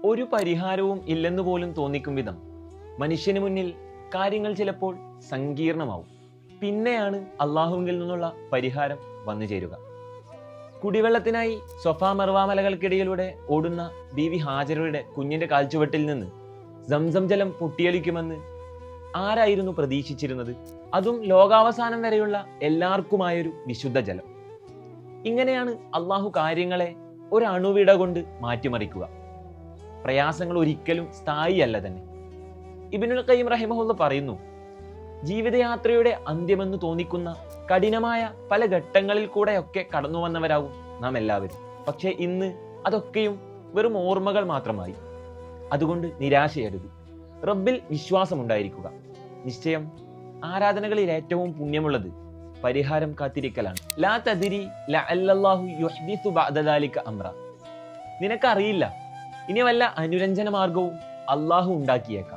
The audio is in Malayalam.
ഒരു പരിഹാരവും ഇല്ലെന്ന് പോലും തോന്നിക്കും വിധം മനുഷ്യന് മുന്നിൽ കാര്യങ്ങൾ ചിലപ്പോൾ സങ്കീർണമാവും. പിന്നെയാണ് അള്ളാഹുവിൽ നിന്നുള്ള പരിഹാരം വന്നു ചേരുക. കുടിവെള്ളത്തിനായി സൊഫാ മർവാ മലകൾക്കിടയിലൂടെ ഓടുന്ന ബീവി ഹാജറയുടെ കുഞ്ഞിന്റെ കാൽച്ചുവട്ടിൽ നിന്ന് സംസം ജലം പൊട്ടിയൊലിക്കുമെന്ന് ആരായിരുന്നു പ്രതീക്ഷിച്ചിരുന്നത്? അതും ലോകാവസാനം വരെയുള്ള എല്ലാവർക്കുമായൊരു വിശുദ്ധ ജലം. ഇങ്ങനെയാണ് അള്ളാഹു കാര്യങ്ങളെ ഒരണുവിട കൊണ്ട് മാറ്റിമറിക്കുക. പ്രയാസങ്ങൾ ഒരിക്കലും സ്ഥായിയല്ല തന്നെ. ഇബ്നുൽ ഖയ്യിം റഹിമഹുല്ല പറയുന്നു, ജീവിതയാത്രയുടെ അന്ത്യമെന്ന് തോന്നിക്കുന്ന കഠിനമായ പല ഘട്ടങ്ങളിൽ കൂടെയൊക്കെ കടന്നു വന്നവരാകും നാം എല്ലാവരും. പക്ഷേ ഇന്ന് അതൊക്കെയും വെറും ഓർമ്മകൾ മാത്രമായി. അതുകൊണ്ട് നിരാശയരുത്. റബ്ബിൽ വിശ്വാസമുണ്ടായിരിക്കുക. നിശ്ചയം ആരാധനകളിൽ ഏറ്റവും പുണ്യമുള്ളത് പരിഹാരം കാത്തിരിക്കലാണ്. ലാ തദ്രി ലഅല്ലല്ലാഹു യുഹ്ദിസു ബഅദ ദാലിക അംറ. നിനക്കറിയില്ല, ഇനി വല്ല അനുരഞ്ജന മാർഗവും അള്ളാഹു ഉണ്ടാക്കിയേക്കാം.